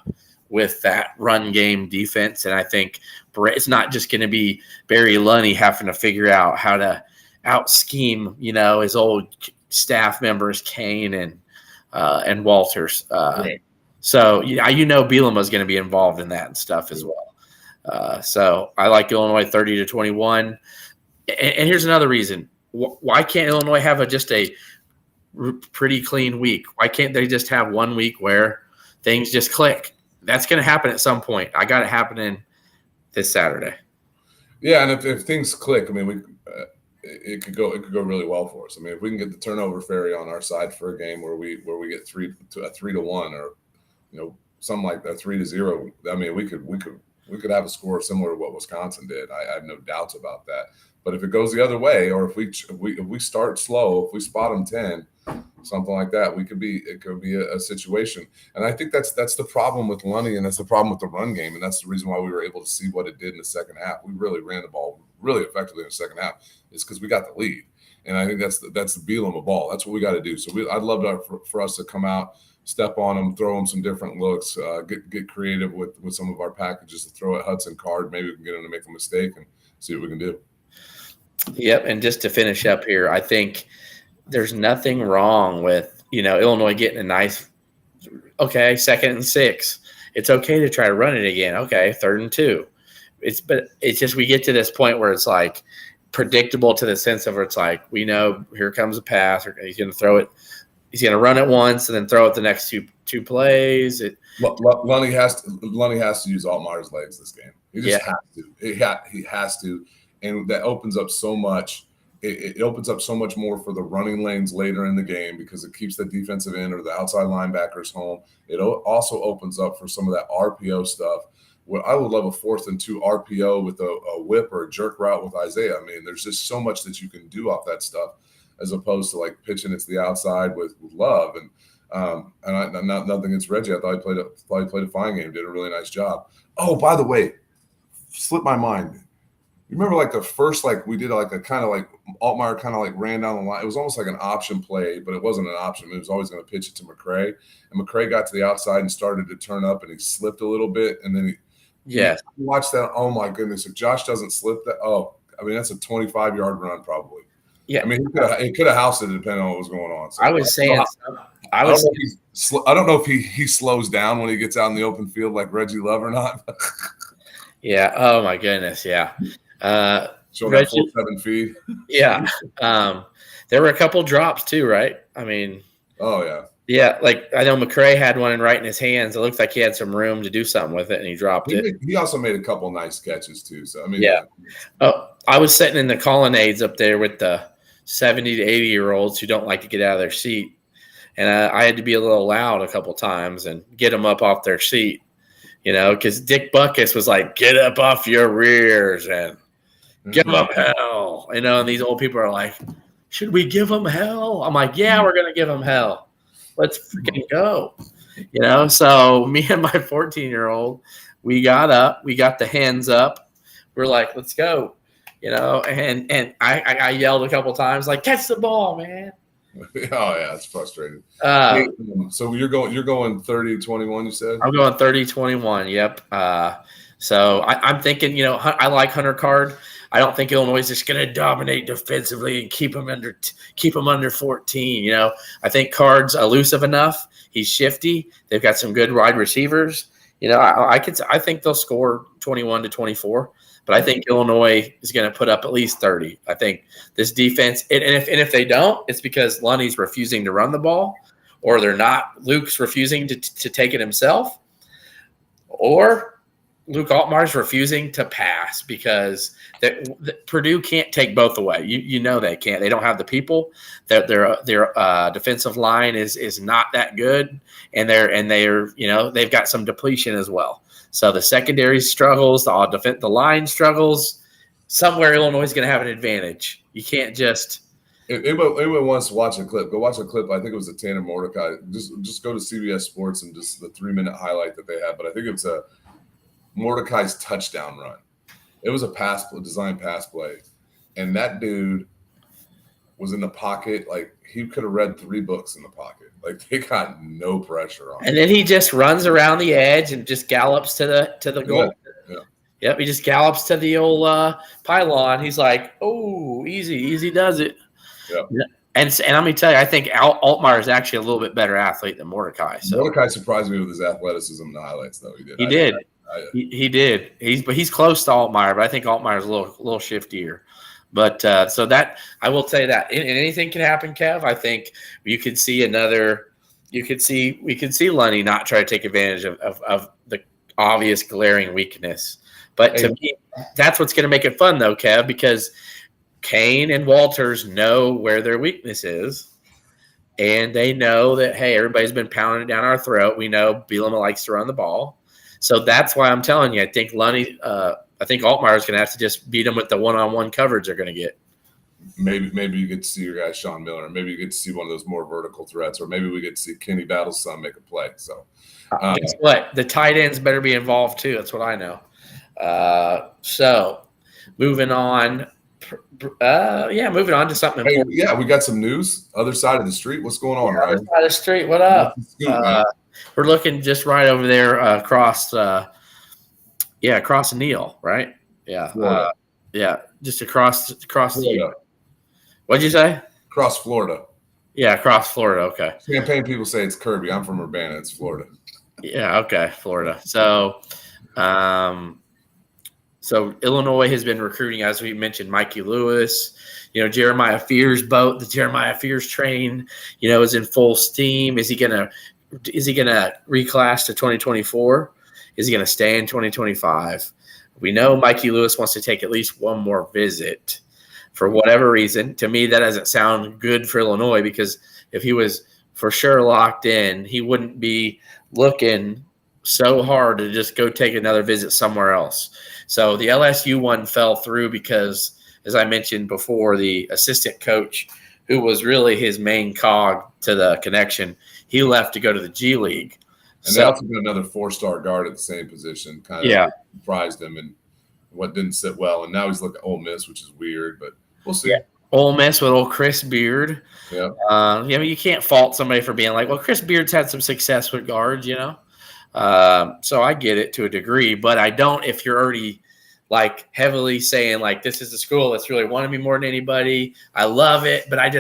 with that run game defense. And I think it's not just going to be Barry Lunny having to figure out how to out scheme, his old staff members, Kane and Walters. Right. So, Bielema is going to be involved in that and stuff as well. So I like Illinois 30-21. And here's another reason. Why can't Illinois have just a pretty clean week? Why can't they just have 1 week where things just click? That's going to happen at some point. I got it happening this Saturday. Yeah, and if things click, I mean, it could go really well for us. I mean, if we can get the turnover fairy on our side for a game where we get 3-1 or something like that, 3-0. I mean, we could have a score similar to what Wisconsin did. I have no doubts about that. But if it goes the other way, or if we start slow, if we spot them 10, something like that, it could be a situation. And I think that's the problem with Lunny, and that's the problem with the run game, and that's the reason why we were able to see what it did in the second half. We really ran the ball really effectively in the second half. It's because we got the lead, and I think that's the Bielema ball. That's what we got to do. So I'd love for us to come out, step on them, throw them some different looks, get creative with some of our packages to throw at Hudson Card. Maybe we can get him to make a mistake and see what we can do. Yep, and just to finish up here, I think there's nothing wrong with, Illinois getting a nice, 2nd and 6. It's okay to try to run it again. Okay, 3rd and 2. But it's just we get to this point where it's like predictable to the sense of it's like we know here comes a pass, or he's going to throw it. He's going to run it once and then throw it the next two plays. Lunny has to use Altmaier's legs this game. He just has to. He has to. And that opens up so much. It opens up so much more for the running lanes later in the game because it keeps the defensive end or the outside linebackers home. It also opens up for some of that RPO stuff. Well, I would love a 4th and 2 RPO with a whip or a jerk route with Isaiah. I mean, there's just so much that you can do off that stuff as opposed to like pitching it to the outside with Love. And nothing against Reggie. I thought he played a fine game, did a really nice job. Oh, by the way, slipped my mind. You remember like the first, like we did like a kind of like Altmaier kind of like ran down the line. It was almost like an option play, but it wasn't an option. It was always going to pitch it to McCray. And McCray got to the outside and started to turn up and he slipped a little bit. And then watch that. Oh my goodness. If Josh doesn't slip that, that's a 25-yard run probably. Yeah. I mean, he could have housed it depending on what was going on. So I was saying, I don't know if he slows down when he gets out in the open field like Reggie Love or not. Yeah. Oh my goodness. Yeah. Showing that 4.7 feed. Yeah. There were a couple drops too, right? I mean. Oh yeah. Yeah, like I know McCray had one right in his hands. It looked like he had some room to do something with it, and he dropped it. He also made a couple nice catches too. So I mean, yeah. Oh, I was sitting in the colonnades up there with the 70 to 80-year-olds who don't like to get out of their seat, and I had to be a little loud a couple times and get them up off their seat, because Dick Buckus was like, "Get up off your rears and give them hell," and these old people are like, "Should we give them hell?" I'm like, "Yeah, we're gonna give them hell. Let's freaking go." So me and my 14-year-old, we got up, we got the hands up. We're like, let's go, and I yelled a couple times, like, catch the ball, man. Oh yeah, it's frustrating. So you're going 30-21, you said? I'm going 30-21. Yep. So I'm thinking, I like Hunter Card. I don't think Illinois is just going to dominate defensively and keep them under 14. I think Card's elusive enough. He's shifty. They've got some good wide receivers. I think they'll score 21-24, but I think Illinois is going to put up at least 30. I think this defense, and if they don't, it's because Lunny's refusing to run the ball, or they're not. Luke's refusing to take it himself, or Luke Altmaier's refusing to pass because Purdue can't take both away. They can't. They don't have the people. Their defensive line is not that good, and they've got some depletion as well. So the secondary struggles, the line struggles. Somewhere Illinois is going to have an advantage. You can't just. Anyone wants to watch a clip, go watch a clip. I think it was a Tanner Mordecai. Just go to CBS Sports and just the 3-minute highlight that they had. But I think it's a Mordecai's touchdown run. It was a design pass play, and that dude was in the pocket. Like he could have read 3 books in the pocket. Like they got no pressure on him. And then he just runs around the edge and just gallops to the goal. Yeah. Yep, he just gallops to the old pylon. He's like, "Oh, easy does it." Yeah. And let me tell you, I think Altmaier is actually a little bit better athlete than Mordecai. So Mordecai surprised me with his athleticism in the highlights, though. He did. He did. He's close to Altmaier, but I think Altmaier's a little shiftier. But so that I will tell you that and anything can happen, Kev. I think we could see Lunny not try to take advantage of the obvious glaring weakness. But to me, that's what's going to make it fun, though, Kev, because Kane and Walters know where their weakness is, and they know that, hey, everybody's been pounding it down our throat. We know Bielema likes to run the ball. So that's why I'm telling you, I think Altmaier is going to have to just beat them with the one-on-one coverage they're going to get. Maybe you get to see your guy Sean Miller. Maybe you get to see one of those more vertical threats, or maybe we get to see Kenny Battle's son make a play. So guess what? The tight ends better be involved too. That's what I know. So moving on. Moving on to something important. Yeah, we got some news. Other side of the street. What's going on, Ryan? Other side of the street. What up? We're looking just right over there across Neal, right? Yeah. Just across the. What'd you say? Across Florida. Yeah, across Florida. Okay. Champaign people say it's Kirby. I'm from Urbana. It's Florida. Yeah. Okay. Florida. So, Illinois has been recruiting, as we mentioned, Mikey Lewis. Jeremiah Fears' boat, the Jeremiah Fears train, is in full steam. Is he gonna reclass to 2024? Is he gonna stay in 2025? We know Mikey Lewis wants to take at least one more visit for whatever reason. To me, that doesn't sound good for Illinois, because if he was for sure locked in, he wouldn't be looking so hard to just go take another visit somewhere else. So the LSU one fell through because, as I mentioned before, the assistant coach, who was really his main cog to the connection, he left to go to the G League. And they also got another 4-star guard at the same position, kind of surprised him and what didn't sit well. And now he's looking at Ole Miss, which is weird, but we'll see. Yeah. Ole Miss with old Chris Beard. Yeah. You can't fault somebody for being like, well, Chris Beard's had some success with guards, So I get it to a degree, but I don't if you're already like heavily saying like, this is the school that's really wanted me more than anybody. I love it, but I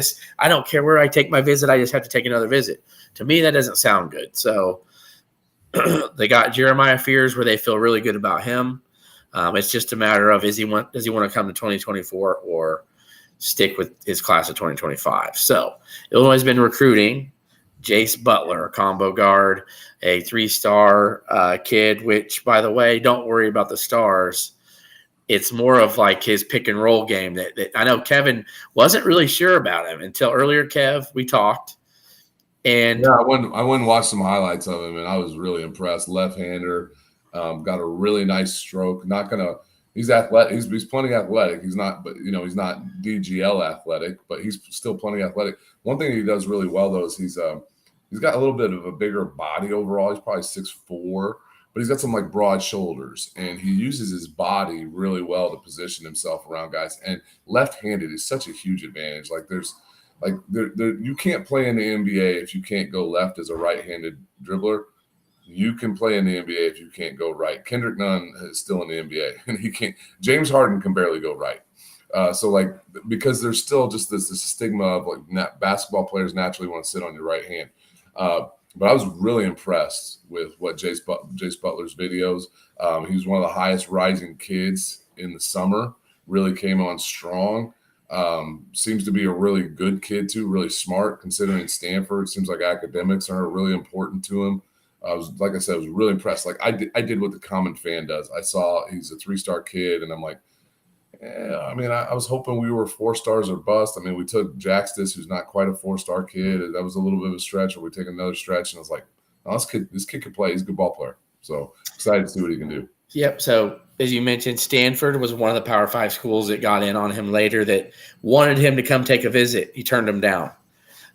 don't care where I take my visit. I just have to take another visit. To me, that doesn't sound good. So they got Jeremiah Fears where they feel really good about him. It's just a matter of does he want to come to 2024 or stick with his class of 2025? So Illinois has been recruiting Jace Butler, a combo guard, a 3-star kid, which, by the way, don't worry about the stars. It's more of like his pick and roll game that I know Kevin wasn't really sure about him until earlier, Kev, we talked. And yeah, I went and watched some highlights of him, and I was really impressed. Left-hander, got a really nice stroke. He's athletic. He's plenty athletic. He's not DGL athletic, but he's still plenty athletic. One thing he does really well though is he's got a little bit of a bigger body overall. He's probably 6'4", but he's got some like broad shoulders, and he uses his body really well to position himself around guys. And left-handed is such a huge advantage. You can't play in the NBA if you can't go left as a right-handed dribbler. You can play in the NBA if you can't go right. Kendrick Nunn is still in the NBA, and he can't. James Harden can barely go right. Because there's still just this stigma of like basketball players naturally want to sit on your right hand. But I was really impressed with what Jace Butler's videos. He was one of the highest rising kids in the summer. Really came on strong. Seems to be a really good kid too. Really smart considering Stanford. Seems like academics are really important to him. I was really impressed. Like I did what the common fan does. I saw he's a 3-star kid, and I'm like, I was hoping we were 4 stars or bust. We took Jaxtis, who's not quite a 4-star kid. That was a little bit of a stretch, or we take another stretch. And I was like, this kid can play. He's a good ball player. So excited to see what he can do. Yep. So as you mentioned, Stanford was one of the Power 5 schools that got in on him later that wanted him to come take a visit. He turned him down.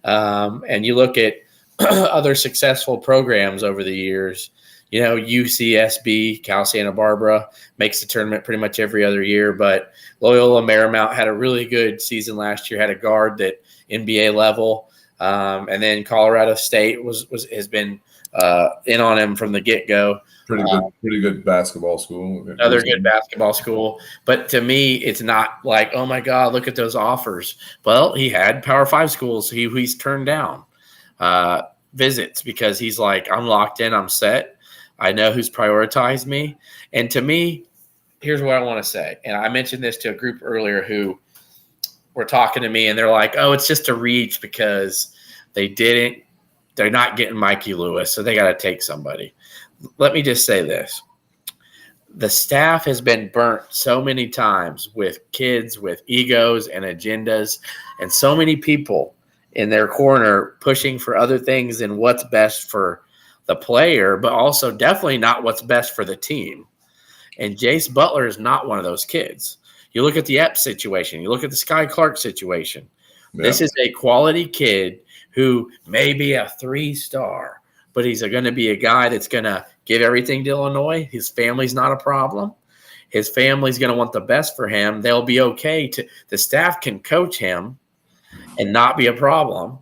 And you look at other successful programs over the years, UCSB, Cal Santa Barbara makes the tournament pretty much every other year. But Loyola Marymount had a really good season last year, had a guard that NBA level. And then Colorado State has been in on him from the get-go. Pretty good basketball school. Another good basketball school. But to me, it's not like, oh, my God, look at those offers. Well, he had Power 5 schools he's turned down visits because he's like, I'm locked in, I'm set. I know who's prioritized me. And to me, here's what I want to say. And I mentioned this to a group earlier who were talking to me, and they're like, oh, it's just a reach because they're not getting Mikey Lewis, so they got to take somebody. Let me just say this. The staff has been burnt so many times with kids with egos and agendas and so many people in their corner pushing for other things than what's best for the player, but also definitely not what's best for the team. And Jace Butler is not one of those kids. You look at the Epps situation. You look at the Sky Clark situation. Yeah. This is a quality kid who may be a 3-star, but he's going to be a guy that's going to give everything to Illinois. His family's not a problem. His family's going to want the best for him. They'll be okay. The staff can coach him and not be a problem.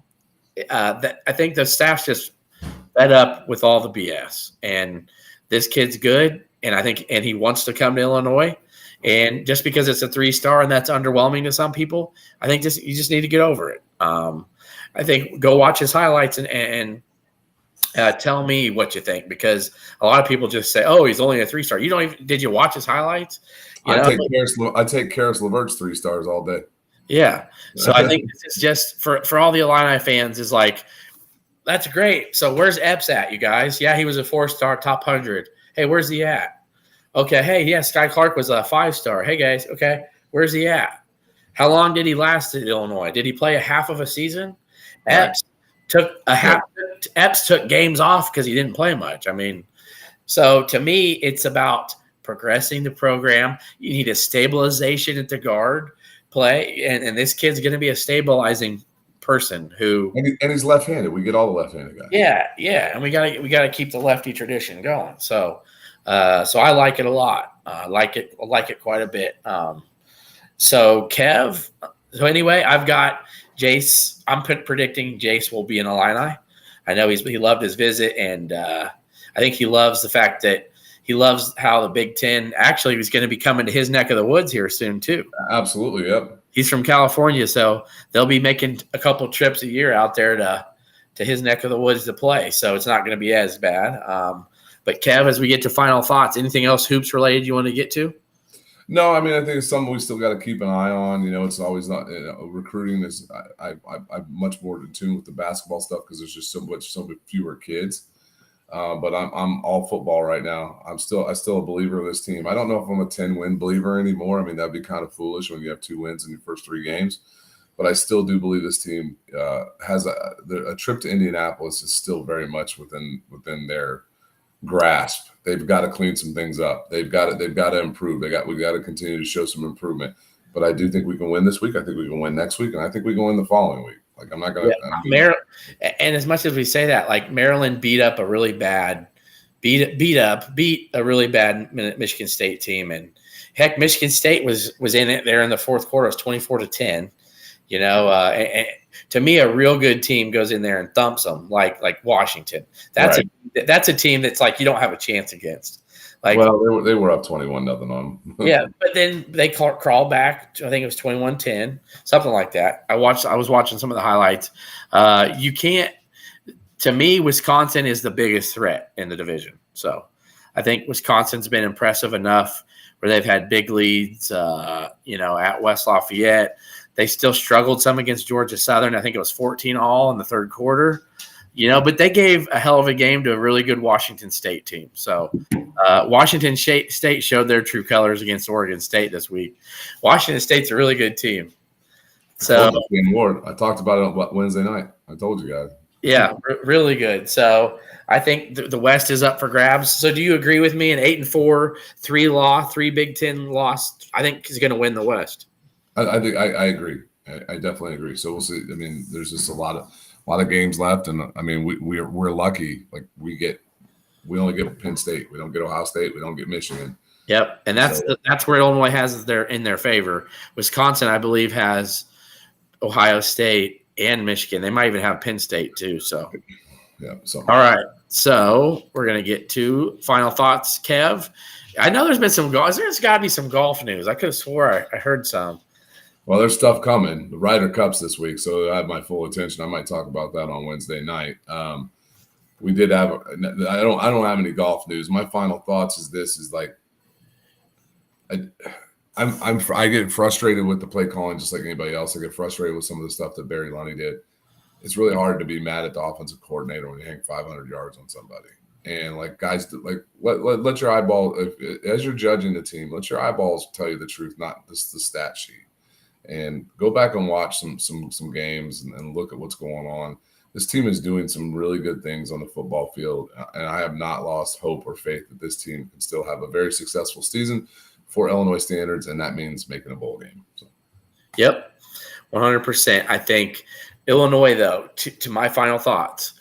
I think the staff's just fed up with all the BS. And this kid's good, and he wants to come to Illinois. And just because it's a 3-star and that's underwhelming to some people, I think you just need to get over it. I think go watch his highlights and tell me what you think, because a lot of people just say, "Oh, he's only a 3-star." Did you watch his highlights? I take Karis LeVert's 3 stars all day. Yeah. So I think this is just for all the Illini fans is like, that's great. So where's Epps at, you guys? Yeah, he was a 4-star, top 100. Hey, where's he at? Okay, hey, yeah, Sky Clark was a 5-star. Hey, guys, okay, where's he at? How long did he last at Illinois? Did he play a half of a season? Right. Epps took games off because he didn't play much. I mean, so to me, it's about progressing the program. You need a stabilization at the guard play, and this kid's going to be a stabilizing person who and he's left-handed. We get all the left-handed guys. Yeah, and we gotta keep the lefty tradition going. So I like it a lot. I like it quite a bit. So Kev. So anyway, I've got Jace. I'm predicting Jace will be an Illini. I know he loved his visit, and I think he loves the fact that he loves how the Big Ten actually was going to be coming to his neck of the woods here soon too. Absolutely, yep. He's from California, so they'll be making a couple trips a year out there to his neck of the woods to play. So it's not going to be as bad. But Kev, as we get to final thoughts, anything else hoops related you want to get to? No, I mean, I think it's something we still got to keep an eye on. It's always not recruiting is. I'm much more in tune with the basketball stuff because there's just so much fewer kids. But I'm all football right now. I'm still a believer of this team. I don't know if I'm a 10-win believer anymore. I mean, that'd be kind of foolish when you have 2 wins in your first 3 games. But I still do believe this team has a trip to Indianapolis is still very much within their grasp. They've got to clean some things up. They've got to improve. We got to continue to show some improvement. But I do think we can win this week. I think we can win next week, and I think we can win the following week. Like I'm not going to. And as much as we say that, like Maryland beat a really bad Michigan State team, and heck, Michigan State was in it there in the fourth quarter. It was 24-10. And to me, a real good team goes in there and thumps them like Washington. That's a team that's like you don't have a chance against. Like, well, they were up 21-0 on them. Yeah, but then they crawled back. I think it was 21-10, something like that. I was watching some of the highlights. You can't. To me, Wisconsin is the biggest threat in the division. So I think Wisconsin's been impressive enough where they've had big leads. At West Lafayette, they still struggled some against Georgia Southern. I think it was 14-all in the third quarter. But they gave a hell of a game to a really good Washington State team. So Washington State showed their true colors against Oregon State this week. Washington State's a really good team. So I talked about it on Wednesday night. I told you guys. Yeah, really good. So I think the West is up for grabs. So do you agree with me? An 8-4, 3 Big Ten loss, I think is going to win the West. I think I agree. I definitely agree. So we'll see. I mean, there's just a lot of games left, and I mean we're lucky. Like we get We only get Penn State. We don't get Ohio State. We don't get Michigan. Yep, and that's where Illinois has in their favor. Wisconsin, I believe, has Ohio State and Michigan. They might even have Penn State too. So, yeah. All right, so we're gonna get to final thoughts, Kev. I know there's been some golf. There's got to be some golf news. I could have swore I heard some. Well, there's stuff coming. The Ryder Cup's this week, so I have my full attention. I might talk about that on Wednesday night. We did have. I don't have any golf news. My final thoughts is like. I get frustrated with the play calling just like anybody else. I get frustrated with some of the stuff that Barry Lunny did. It's really hard to be mad at the offensive coordinator when you hang 500 yards on somebody. And like guys, like let your eyeball, as you're judging the team, let your eyeballs tell you the truth, not just the stat sheet. And go back and watch some games and look at what's going on. This team is doing some really good things on the football field, and I have not lost hope or faith that this team can still have a very successful season for Illinois standards, and that means making a bowl game. So. Yep, 100%. I think Illinois, though, to my final thoughts,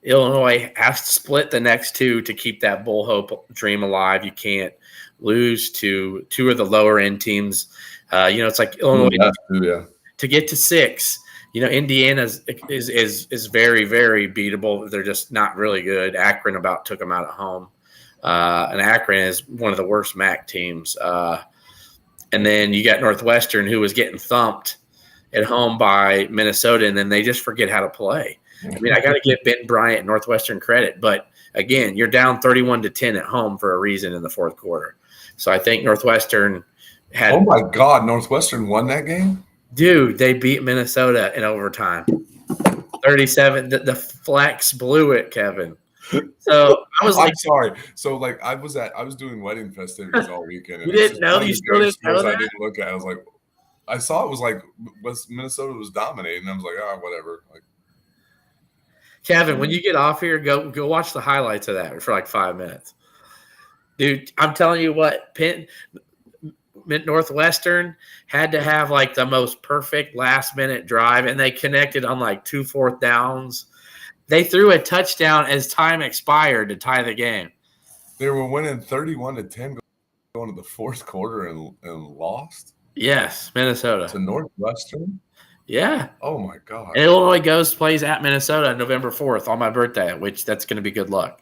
Illinois has to split the next two to keep that bowl hope dream alive. You can't lose to two of the lower-end teams. It's like Illinois to get to 6. Indiana is very, very beatable. They're just not really good. Akron about took them out at home. And Akron is one of the worst MAC teams. And then you got Northwestern, who was getting thumped at home by Minnesota, and then they just forget how to play. I mean, I got to give Ben Bryant and Northwestern credit. But, again, you're down 31-10 at home for a reason in the fourth quarter. So I think Northwestern had – Oh, my God, Northwestern won that game? Dude, they beat Minnesota in overtime. 37 – the Flex blew it, Kevin. So I was like, I'm sorry. So like I was doing wedding festivities all weekend. And you didn't know? You still didn't know that? I didn't look at. I was like, I saw it was like Minnesota was dominating. I was like, whatever. Like, Kevin, when you get off here, go watch the highlights of that for like 5 minutes, dude. I'm telling you what, Northwestern had to have like the most perfect last minute drive, and they connected on like 2 4th downs. They threw a touchdown as time expired to tie the game. They were winning 31-10 going to the fourth quarter and lost? Yes, Minnesota. To Northwestern? Yeah. Oh, my God. And Illinois plays at Minnesota on November 4th on my birthday, which that's going to be good luck.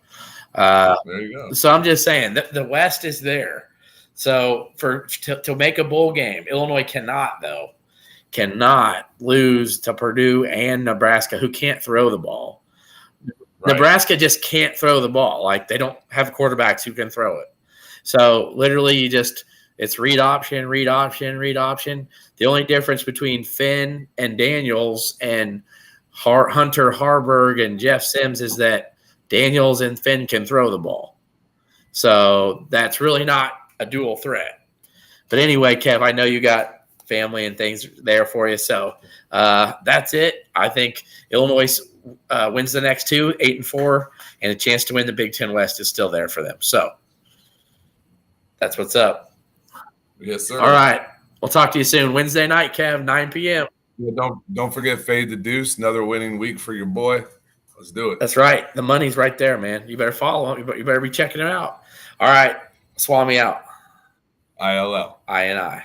There you go. So I'm just saying that the West is there. So to make a bowl game, Illinois cannot lose to Purdue and Nebraska, who can't throw the ball. Right. Nebraska just can't throw the ball. Like, they don't have quarterbacks who can throw it. So literally it's read option, read option, read option. The only difference between Finn and Daniels and Hunter Harburg and Jeff Sims is that Daniels and Finn can throw the ball. So that's really not a dual threat. But anyway, Kev, I know you got family and things there for you. So that's it. I think Illinois wins the next 2, 8-4, and a chance to win the Big Ten West is still there for them. So that's what's up. Yes, sir. All right. We'll talk to you soon. Wednesday night, Kev, 9 p.m. Yeah, don't forget Fade the Deuce, another winning week for your boy. Let's do it. That's right. The money's right there, man. You better follow him. You better be checking it out. All right. Swallow me out. ILL. I and I.